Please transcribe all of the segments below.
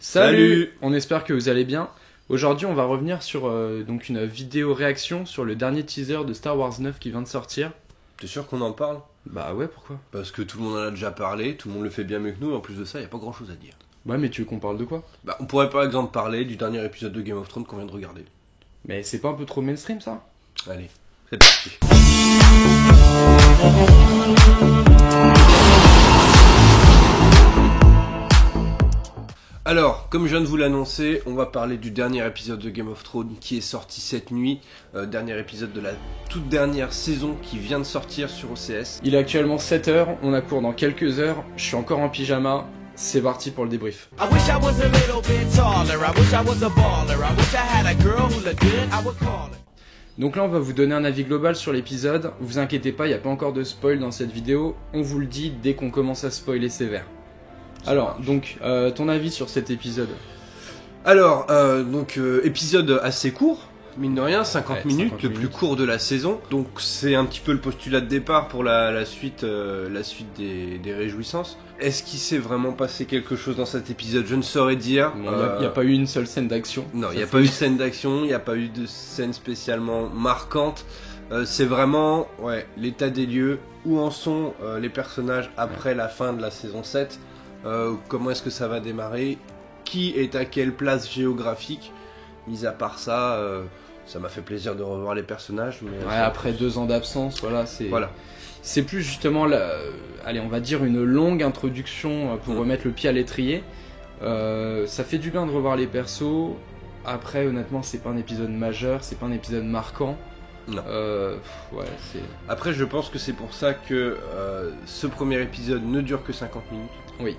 Salut. On espère que vous allez bien. Aujourd'hui, on va revenir sur donc une vidéo réaction sur le dernier teaser de Star Wars 9 qui vient de sortir. T'es sûr qu'on en parle? Bah ouais, pourquoi? Parce que tout le monde en a déjà parlé, tout le monde le fait bien mieux que nous, et en plus de ça, y a pas grand chose à dire. Ouais, mais tu veux qu'on parle de quoi? Bah, on pourrait par exemple parler du dernier épisode de Game of Thrones qu'on vient de regarder. Mais c'est pas un peu trop mainstream ça? Allez, c'est parti. Alors, comme je viens de vous l'annoncer, on va parler du dernier épisode de Game of Thrones qui est sorti cette nuit. Dernier épisode de la toute dernière saison qui vient de sortir sur OCS. Il est actuellement 7h, on a cours dans quelques heures, je suis encore en pyjama, c'est parti pour le débrief. Donc là on va vous donner un avis global sur l'épisode, vous inquiétez pas, il n'y a pas encore de spoil dans cette vidéo, on vous le dit dès qu'on commence à spoiler sévère. Alors, donc, ton avis sur cet épisode? Alors, épisode assez court, mine de rien, 50 minutes, 50 le plus court de la saison. Donc c'est un petit peu le postulat de départ pour la suite des réjouissances. Est-ce qu'il s'est vraiment passé quelque chose dans cet épisode? Je ne saurais dire. Il n'y a pas eu une seule scène d'action. Non, il n'y a pas eu de scène d'action, il n'y a pas eu de scène spécialement marquante. C'est vraiment l'état des lieux, où en sont les personnages après la fin de la saison 7. Comment est-ce que ça va démarrer, qui est à quelle place géographique. Mis à part ça, ça m'a fait plaisir de revoir les personnages. Mais après 2 ans d'absence, c'est plus justement, on va dire une longue introduction pour remettre le pied à l'étrier. Ça fait du bien de revoir les persos. Après, honnêtement, c'est pas un épisode majeur, c'est pas un épisode marquant. Non. Après, je pense que c'est pour ça que ce premier épisode ne dure que 50 minutes. Oui.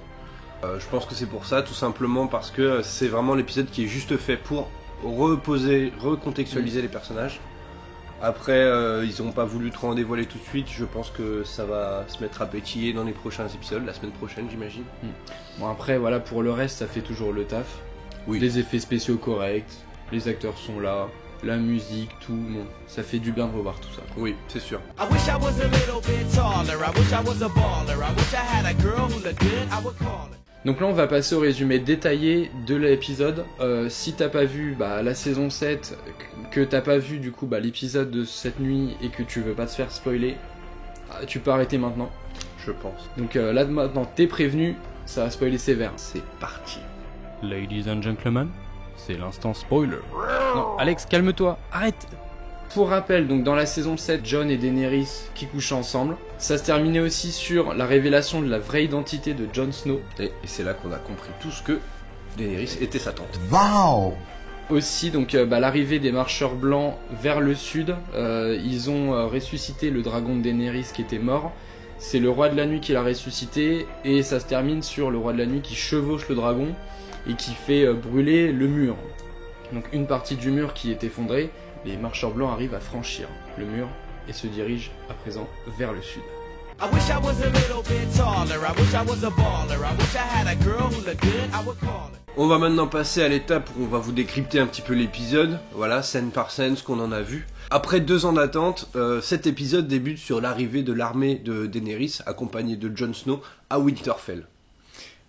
Je pense que c'est pour ça, tout simplement parce que c'est vraiment l'épisode qui est juste fait pour recontextualiser les personnages. Après, ils n'ont pas voulu trop en dévoiler tout de suite. Je pense que ça va se mettre à pétiller dans les prochains épisodes, la semaine prochaine, j'imagine. Bon, après, voilà, pour le reste, ça fait toujours le taf. Oui. Les effets spéciaux corrects, les acteurs sont là. La musique, tout, bon, ça fait du bien de revoir tout ça. Oui, c'est sûr. Donc là on va passer au résumé détaillé de l'épisode. Si t'as pas vu la saison 7, que t'as pas vu du coup l'épisode de cette nuit et que tu veux pas te faire spoiler, tu peux arrêter maintenant. Je pense. Donc là maintenant t'es prévenu, ça va spoiler sévère. C'est parti. Ladies and gentlemen, c'est l'instant spoiler. Non, Alex, calme-toi, arrête. Pour rappel, donc dans la saison 7, Jon et Daenerys qui couchent ensemble. Ça se terminait aussi sur la révélation de la vraie identité de Jon Snow. Et c'est là qu'on a compris tous que Daenerys était sa tante. Wow. Aussi, donc l'arrivée des marcheurs blancs vers le sud. Ils ont ressuscité le dragon de Daenerys qui était mort. C'est le roi de la nuit qui l'a ressuscité. Et ça se termine sur le roi de la nuit qui chevauche le dragon et qui fait brûler le mur. Donc une partie du mur qui est effondrée, les marcheurs blancs arrivent à franchir le mur et se dirigent à présent vers le sud. On va maintenant passer à l'étape où on va vous décrypter un petit peu l'épisode, voilà, scène par scène, ce qu'on en a vu. Après 2 ans d'attente, cet épisode débute sur l'arrivée de l'armée de Daenerys, accompagnée de Jon Snow, à Winterfell.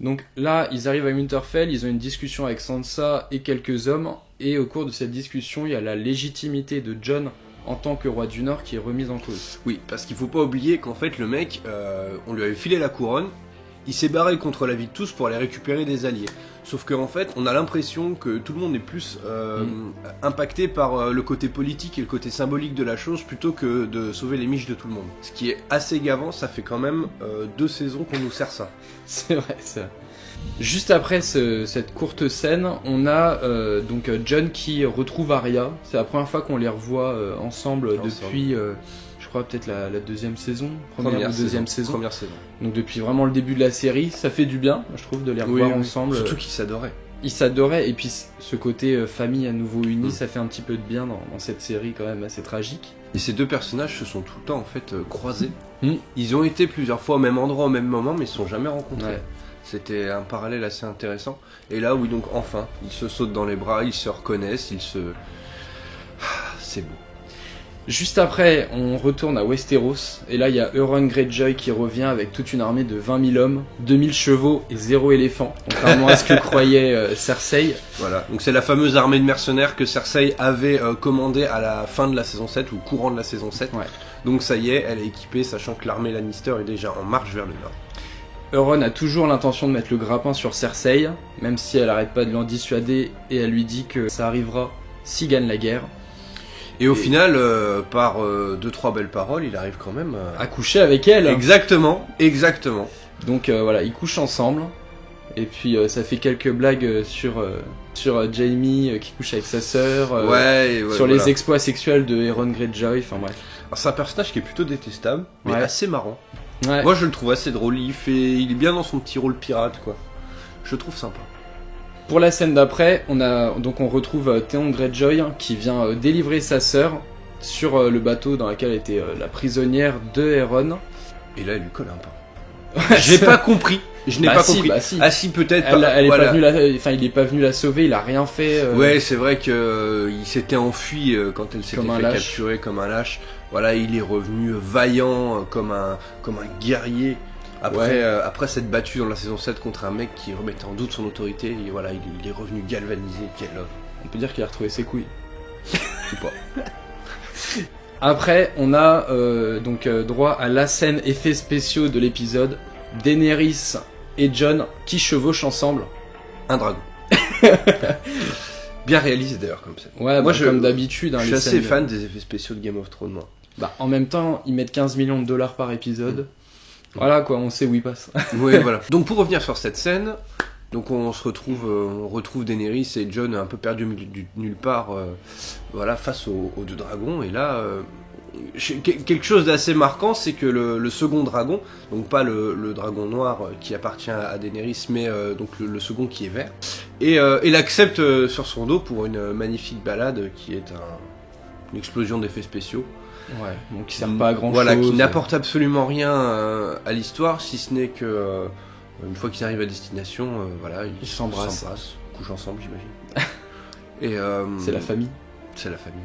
Donc là, ils arrivent à Winterfell, ils ont une discussion avec Sansa et quelques hommes, et au cours de cette discussion, il y a la légitimité de Jon en tant que roi du Nord qui est remise en cause. Oui, parce qu'il faut pas oublier qu'en fait le mec, on lui avait filé la couronne, il s'est barré contre la vie de tous pour aller récupérer des alliés. Sauf qu'en fait, on a l'impression que tout le monde est plus impacté par le côté politique et le côté symbolique de la chose plutôt que de sauver les miches de tout le monde. Ce qui est assez gavant, ça fait quand même 2 saisons qu'on nous sert ça. C'est vrai, ça. Juste après cette courte scène, on a donc Jon qui retrouve Arya. C'est la première fois qu'on les revoit ensemble depuis, je crois peut-être la 2e saison, première ou deuxième saison. Première saison. Donc depuis vraiment le début de la série, ça fait du bien, je trouve, de les revoir ensemble. Surtout qu'ils s'adoraient. Ils s'adoraient, et puis ce côté famille à nouveau unie, ça fait un petit peu de bien dans cette série quand même assez tragique. Et ces 2 personnages se sont tout le temps en fait croisés. Ils ont été plusieurs fois au même endroit, au même moment, mais ils se sont jamais rencontrés. Ouais. C'était un parallèle assez intéressant. Et là, oui, donc enfin, ils se sautent dans les bras, ils se reconnaissent, c'est beau. Juste après, on retourne à Westeros, et là il y a Euron Greyjoy qui revient avec toute une armée de 20 000 hommes, 2000 chevaux et 0 éléphant, contrairement à ce que croyait Cersei. Voilà, donc c'est la fameuse armée de mercenaires que Cersei avait commandée à la fin de la saison 7, ou courant de la saison 7. Ouais. Donc ça y est, elle est équipée, sachant que l'armée Lannister est déjà en marche vers le nord. Euron a toujours l'intention de mettre le grappin sur Cersei, même si elle arrête pas de l'en dissuader, et elle lui dit que ça arrivera s'il gagne la guerre. Et au final, par 2-3 belles paroles, il arrive quand même à coucher avec elle. Exactement. Donc voilà, ils couchent ensemble. Et puis ça fait quelques blagues sur Jaime qui couche avec sa sœur. Sur les exploits sexuels de Euron Greyjoy. Enfin bref. Alors, c'est un personnage qui est plutôt détestable, mais assez marrant. Ouais. Moi je le trouve assez drôle. Il est bien dans son petit rôle pirate, quoi. Je le trouve sympa. Pour la scène d'après, on retrouve Theon Greyjoy qui vient délivrer sa sœur sur le bateau dans lequel était la prisonnière de Euron. Et là, il lui colle un peu. J'ai pas compris. Je n'ai pas compris. Si. Ah si, peut-être. Il est pas venu la sauver. Il a rien fait. Ouais, c'est vrai que il s'était enfui quand elle s'était fait capturer comme un lâche. Voilà, il est revenu vaillant comme un guerrier. Après s'être battu dans la saison 7 contre un mec qui remettait en doute son autorité, et voilà, il est revenu galvanisé. On peut dire qu'il a retrouvé ses couilles. Ou pas. Après, on a droit à la scène effets spéciaux de l'épisode. Daenerys et Jon qui chevauchent ensemble. Un dragon. Bien réalisé d'ailleurs comme ça. Ouais, moi comme d'habitude. Je suis assez fan des effets spéciaux de Game of Thrones, moi. En même temps, ils mettent 15 millions de dollars par épisode. Voilà quoi, on sait où il passe. Oui, voilà. Donc pour revenir sur cette scène, donc on retrouve Daenerys et Jon un peu perdus nulle part, face aux deux dragons. Et là, quelque chose d'assez marquant, c'est que le second dragon, donc pas le dragon noir qui appartient à Daenerys, mais donc le second qui est vert, et il accepte sur son dos pour une magnifique balade qui est une explosion d'effets spéciaux. Ouais, donc qui sert pas à grand chose. Voilà, qui n'apporte absolument rien à l'histoire, si ce n'est que une fois qu'ils arrivent à destination, ils s'embrassent, couchent ensemble, j'imagine. Et c'est la famille. C'est la famille.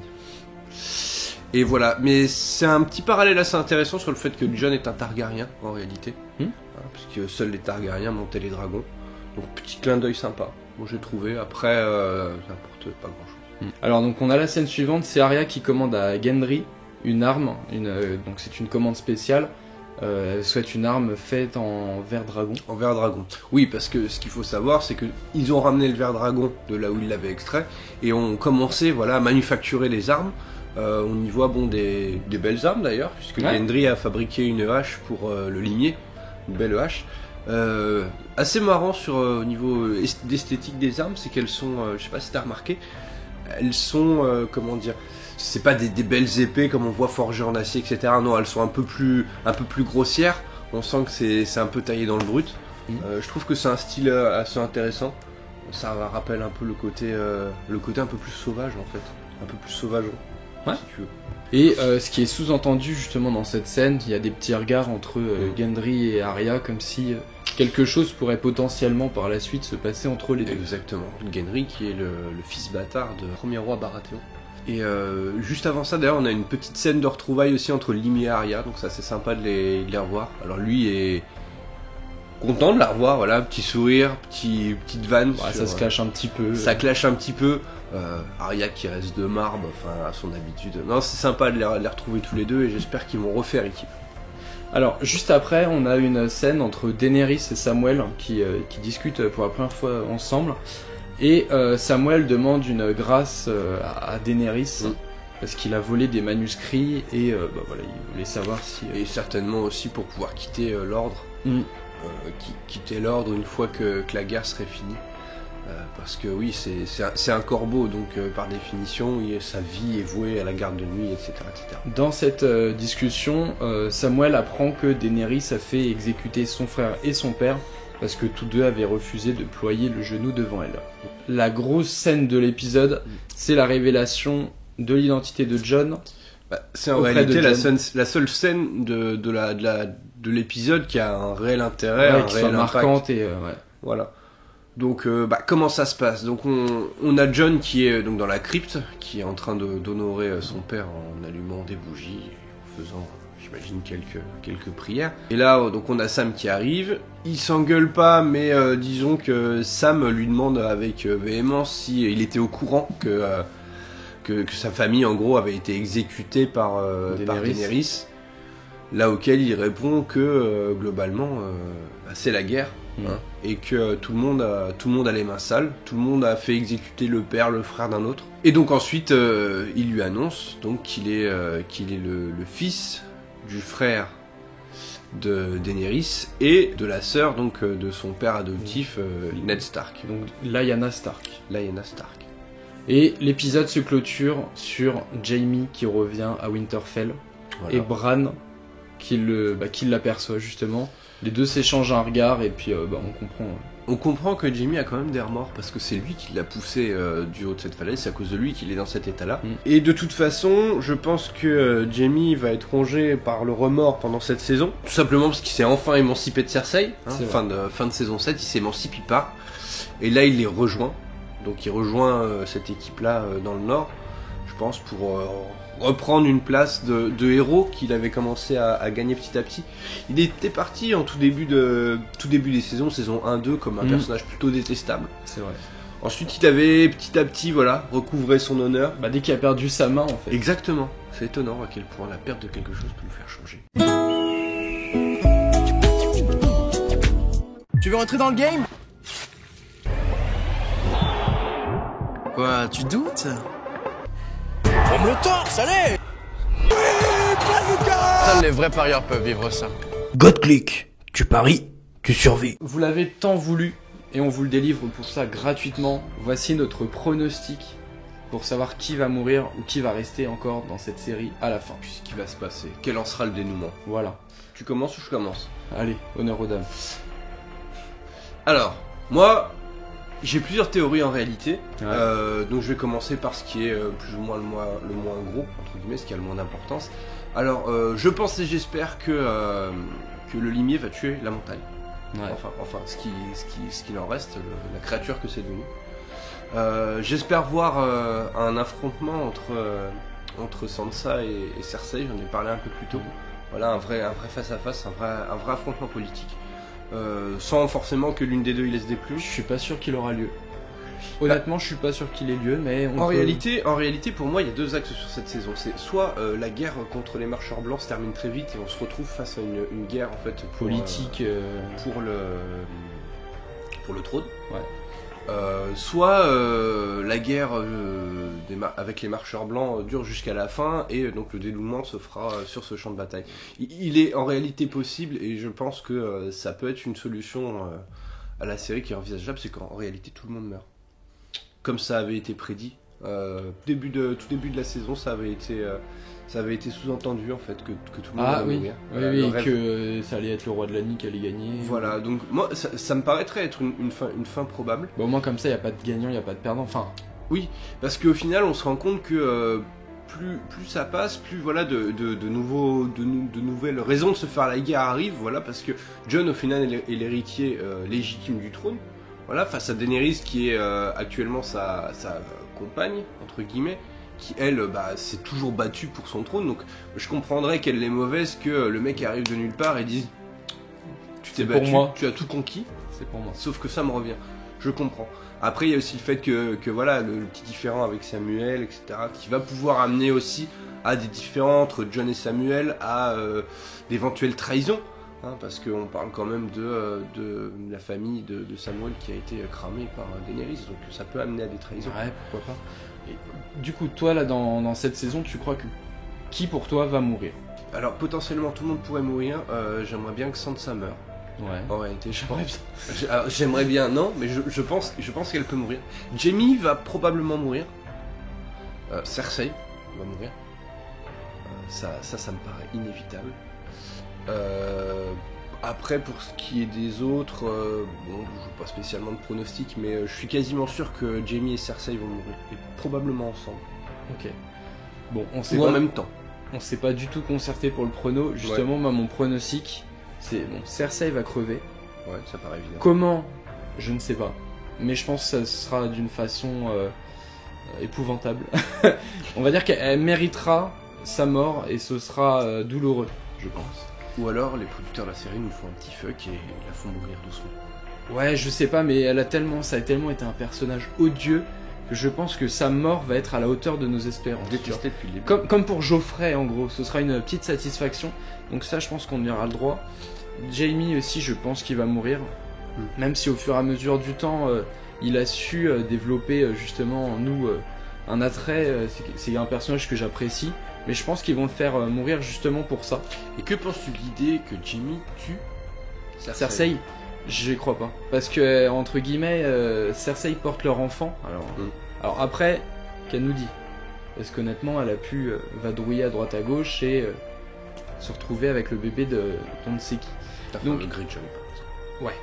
Et voilà, mais c'est un petit parallèle assez intéressant sur le fait que Jon est un Targaryen en réalité, puisque seuls les Targaryens montaient les dragons. Donc petit clin d'œil sympa. Moi j'ai trouvé. Après, ça n'apporte pas grand-chose. Alors donc on a la scène suivante, c'est Arya qui commande à Gendry une arme, donc c'est une commande spéciale. Elle souhaite une arme faite en ver dragon. En ver dragon. Oui, parce que ce qu'il faut savoir, c'est que ils ont ramené le ver dragon de là où ils l'avaient extrait et ont commencé, à manufacturer les armes. On y voit des belles armes d'ailleurs, puisque Gendry a fabriqué une hache pour le limier, une belle hache. Assez marrant au niveau d'esthétique des armes, c'est qu'elles sont, je sais pas si t'as remarqué, elles sont, c'est pas des belles épées comme on voit forgées en acier, etc. Non, elles sont un peu plus grossières. On sent que c'est un peu taillé dans le brut. Je trouve que c'est un style assez intéressant. Ça rappelle un peu le côté un peu plus sauvage en fait, un peu plus sauvageon, si tu veux. Et ce qui est sous-entendu justement dans cette scène, il y a des petits regards entre Gendry et Arya, comme si quelque chose pourrait potentiellement par la suite se passer entre les deux. Exactement. Gendry qui est le fils bâtard de premier roi Baratheon. Et juste avant ça, d'ailleurs, on a une petite scène de retrouvailles aussi entre Limi et Arya, donc ça c'est sympa de les revoir. Alors lui est content de la revoir, petit sourire, petite vanne. Ça se clash un petit peu. Ça clash un petit peu. Arya qui reste de marbre, à son habitude. Non, c'est sympa de les retrouver tous les deux et j'espère qu'ils vont refaire équipe. Alors, juste après, on a une scène entre Daenerys et Samwell qui discutent pour la première fois ensemble. Et Samwell demande une grâce à Daenerys parce qu'il a volé des manuscrits et il voulait savoir si... Et certainement aussi pour pouvoir quitter l'ordre. Quitter l'ordre une fois que la guerre serait finie. Parce que oui, c'est un corbeau, donc par définition, sa vie est vouée à la garde de nuit, etc. etc. Dans cette discussion, Samwell apprend que Daenerys a fait exécuter son frère et son père parce que tous deux avaient refusé de ployer le genou devant elle. La grosse scène de l'épisode, c'est la révélation de l'identité de Jon. C'est en réalité la seule scène de l'épisode qui a un réel intérêt, un qui réel soit impact. Marquante et Voilà. Donc comment ça se passe? Donc on a Jon qui est donc dans la crypte, qui est en train d'honorer son père en allumant des bougies, en faisant j'imagine quelques prières. Et là donc on a Sam qui arrive, il s'engueule pas mais disons que Sam lui demande avec véhémence si il était au courant que sa famille en gros avait été exécutée par Daenerys. Là auquel il répond que globalement c'est la guerre. Hein, et que tout le monde a les mains sales, tout le monde a fait exécuter le père, le frère d'un autre. Et donc ensuite, il lui annonce donc qu'il est le fils du frère de Daenerys et de la sœur donc de son père adoptif Ned Stark. Donc Lyanna Stark. Lyanna Stark. Et l'épisode se clôture sur Jaime qui revient à Winterfell et Bran qui l'aperçoit justement. Les deux s'échangent un regard et puis on comprend. On comprend que Jaime a quand même des remords parce que c'est lui qui l'a poussé du haut de cette falaise, c'est à cause de lui qu'il est dans cet état-là. Et de toute façon, je pense que Jaime va être rongé par le remords pendant cette saison, tout simplement parce qu'il s'est enfin émancipé de Cersei. Fin de saison 7, il s'émancipe, il part. Et là, il les rejoint. Donc il rejoint cette équipe-là dans le Nord, je pense, pour reprendre une place de héros qu'il avait commencé à gagner petit à petit. Il était parti en tout début des saisons, saison 1-2, comme un personnage plutôt détestable. C'est vrai. Ensuite, il avait petit à petit, recouvré son honneur. Dès qu'il a perdu sa main, en fait. Exactement. C'est étonnant à quel point la perte de quelque chose peut nous faire changer. Tu veux rentrer dans le game? Quoi, tu doutes? On me le torse, allez! Oui, seuls les vrais parieurs peuvent vivre ça. GodClick, tu paries, tu survis. Vous l'avez tant voulu et on vous le délivre pour ça gratuitement. Voici notre pronostic pour savoir qui va mourir ou qui va rester encore dans cette série à la fin. Ce qui va se passer, quel en sera le dénouement? Voilà. Tu commences ou je commence? Allez, honneur aux dames. Alors, moi, j'ai plusieurs théories en réalité, Ouais. donc je vais commencer par ce qui est plus ou moins le moins gros, entre guillemets, ce qui a le moins d'importance. Alors, je pense et j'espère que le limier va tuer la montagne. Ouais. Enfin, ce qu'il en reste, la créature que c'est devenu. J'espère voir un affrontement entre Sansa et Cersei, j'en ai parlé un peu plus tôt. Voilà, un vrai face-à-face, un vrai affrontement politique. Sans forcément que l'une des deux y laisse des plumes. Je suis pas sûr qu'il aura lieu. Honnêtement, je suis pas sûr qu'il ait lieu, mais en réalité, pour moi, il y a deux axes sur cette saison. C'est soit la guerre contre les marcheurs blancs se termine très vite et on se retrouve face à une guerre en fait politique pour le trône. Ouais. Soit la guerre avec les marcheurs blancs dure jusqu'à la fin et donc le dénouement se fera sur ce champ de bataille. Il est en réalité possible et je pense que ça peut être une solution à la série qui est envisageable, c'est qu'en réalité tout le monde meurt. Comme ça avait été prédit. Tout début de la saison, ça avait été sous-entendu en fait que tout le monde allait mourir. Oui, que ça allait être le roi de la nuit qui allait gagner. Voilà, donc moi ça me paraîtrait être une fin probable. Au moins comme ça, il n'y a pas de gagnant, il n'y a pas de perdant. Enfin, oui, parce qu'au final, on se rend compte que plus ça passe, plus de nouvelles raisons de se faire la guerre arrivent. Voilà, parce que Jon au final est l'héritier légitime du trône. Voilà, face à Daenerys qui est actuellement sa compagne entre guillemets, qui elle s'est toujours battue pour son trône. Donc je comprendrais qu'elle est mauvaise, que le mec arrive de nulle part et dise tu t'es battu, tu as tout conquis. C'est pour moi. Sauf que ça me revient. Je comprends. Après, il y a aussi le fait que voilà, le petit différend avec Samuel, etc., qui va pouvoir amener aussi à des différends entre Jon et Samuel, à d'éventuelles trahisons, hein, parce qu'on parle quand même de la famille de Samuel qui a été cramée par Daenerys, donc ça peut amener à des trahisons. Ouais, pourquoi pas. Et, du coup, toi, là, dans cette saison, tu crois que qui pour toi va mourir? Alors, potentiellement, tout le monde pourrait mourir. J'aimerais bien que Sansa meure. Ouais. En réalité, j'aimerais bien, non, mais je pense qu'elle peut mourir. Jaime va probablement mourir. Cersei va mourir. Ça me paraît inévitable. Après, pour ce qui est des autres, je joue pas spécialement de pronostic, mais je suis quasiment sûr que Jaime et Cersei vont mourir, et probablement ensemble. Ok. Bon, on sait ou pas, en même temps. On s'est pas du tout concerté pour le prono. Justement, moi, mon pronostic, c'est bon, Cersei va crever. Ouais, ça paraît évident. Comment? Je ne sais pas. mais je pense que ça sera d'une façon épouvantable. On va dire qu'elle méritera sa mort et ce sera douloureux, je pense. Ou alors les producteurs de la série nous font un petit fuck et la font mourir doucement. Ouais, je sais pas, mais ça a tellement été un personnage odieux que je pense que sa mort va être à la hauteur de nos espérances. Détesté depuis le début. Comme pour Geoffrey, en gros, ce sera une petite satisfaction. Donc ça, je pense qu'on y aura le droit. Jamie aussi, je pense qu'il va mourir. Même si au fur et à mesure du temps, il a su développer justement en nous un attrait. C'est un personnage que j'apprécie. Mais je pense qu'ils vont le faire mourir justement pour ça. Et que penses-tu de l'idée que Jamie tue Cersei, je crois pas. Parce que, entre guillemets, Cersei porte leur enfant. Alors après, qu'elle nous dit? Parce qu'honnêtement, elle a pu vadrouiller à droite à gauche et se retrouver avec le bébé de on ne sait qui. Donc, le Greyjoy, par exemple. Ouais.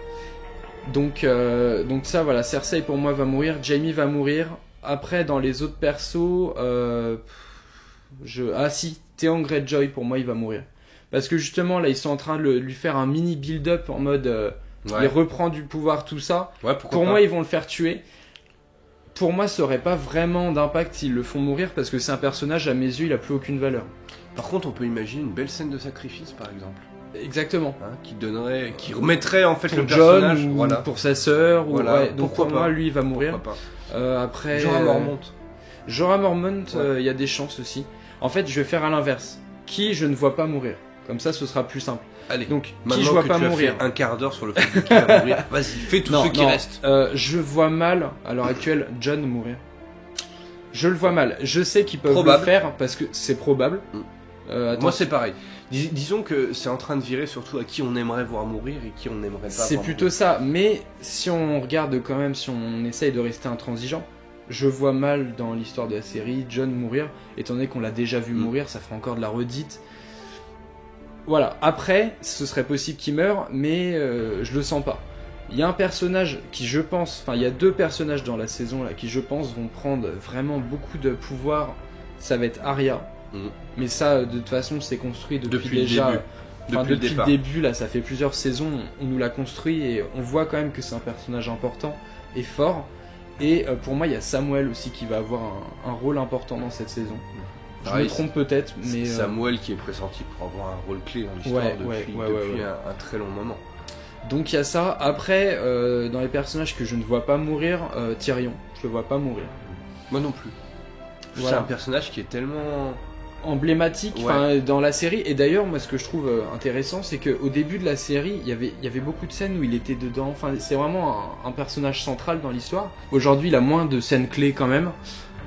Donc ça, voilà, Cersei pour moi va mourir, Jaime va mourir. Après, dans les autres persos, ah si, Theon Greyjoy pour moi il va mourir. Parce que justement là ils sont en train de lui faire un mini build-up en mode il reprend du pouvoir, tout ça. Ouais, pour moi ils vont le faire tuer. Pour moi ça aurait pas vraiment d'impact s'ils le font mourir parce que c'est un personnage, à mes yeux il a plus aucune valeur. Par contre on peut imaginer une belle scène de sacrifice par exemple. Exactement. Qui remettrait en fait pour le John, personnage ou pour sa sœur. Voilà. Ouais, donc pour moi lui il va mourir. Après Jorah Mormont. Jorah Mormont, il y a des chances aussi. En fait, je vais faire à l'inverse. Qui je ne vois pas mourir. Comme ça, ce sera plus simple. Allez, donc maintenant qui je vois que pas tu mourir. as fait un quart d'heure sur le fait de qui va mourir, vas-y, fais tout ce qui reste. Je vois mal, à l'heure actuelle, Jon mourir. Je le vois mal. Je sais qu'ils peuvent Probable. le faire parce que c'est probable. Moi, c'est pareil. Disons que c'est en train de virer surtout à qui on aimerait voir mourir et qui on n'aimerait pas C'est voir plutôt mourir. ça. Mais si on regarde quand même, si on essaye de rester intransigeant, je vois mal dans l'histoire de la série Jon mourir, étant donné qu'on l'a déjà vu mourir, ça fera encore de la redite. Voilà, après, ce serait possible qu'il meure, mais je le sens pas. Il y a un personnage qui je pense, enfin il y a deux personnages dans la saison là qui je pense vont prendre vraiment beaucoup de pouvoir, ça va être Arya. Mais ça, de toute façon, c'est construit depuis déjà... le début. Enfin, depuis le le début, là, ça fait plusieurs saisons, on nous l'a construit et on voit quand même que c'est un personnage important et fort. Et pour moi, il y a Samuel aussi qui va avoir un rôle important dans cette saison. Je me trompe peut-être, mais... Samuel qui est pressenti pour avoir un rôle clé dans l'histoire depuis un très long moment. Donc il y a ça. Après, dans les personnages que je ne vois pas mourir, Tyrion, je le vois pas mourir. Moi non plus. Voilà. C'est un personnage qui est tellement... emblématique dans la série. Et d'ailleurs, moi, ce que je trouve intéressant, c'est qu'au début de la série, il y avait beaucoup de scènes où il était dedans. Enfin, c'est vraiment un personnage central dans l'histoire. Aujourd'hui, il a moins de scènes clés quand même.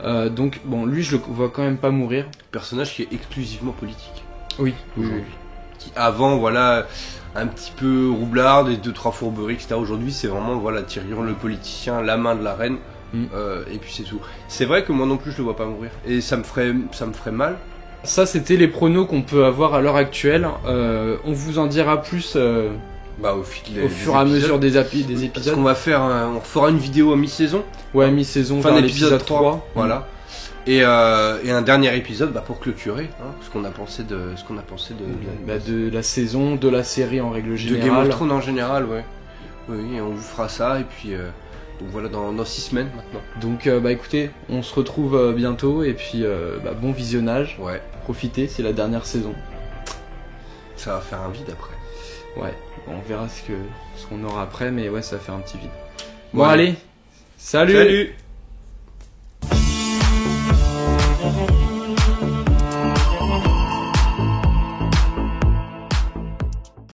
Donc, bon, lui, je le vois quand même pas mourir. Personnage qui est exclusivement politique. Oui. Qui avant, voilà, un petit peu roublard, des 2-3 fourberies, etc. Aujourd'hui, c'est vraiment, voilà, Tyrion le politicien, la main de la reine. Et puis c'est tout. C'est vrai que moi non plus, je le vois pas mourir. Et ça me ferait mal. Ça, c'était les pronos qu'on peut avoir à l'heure actuelle. On vous en dira plus au fur et à mesure des épisodes. Parce qu'on va faire, on fera une vidéo à mi-saison. Ouais, mi-saison, fin d'épisode 3. Voilà. Et un dernier épisode pour clôturer, ce qu'on a pensé de la saison, de la série en règle générale. De Game of Thrones en général, ouais. Oui, et on vous fera ça, et puis... donc voilà, dans 6 semaines maintenant. Donc écoutez, on se retrouve bientôt et puis bon visionnage. Ouais. Profitez, c'est la dernière saison. Ça va faire un vide après. Ouais, on verra ce qu'on aura après, mais ouais, ça va faire un petit vide. Bon allez, salut.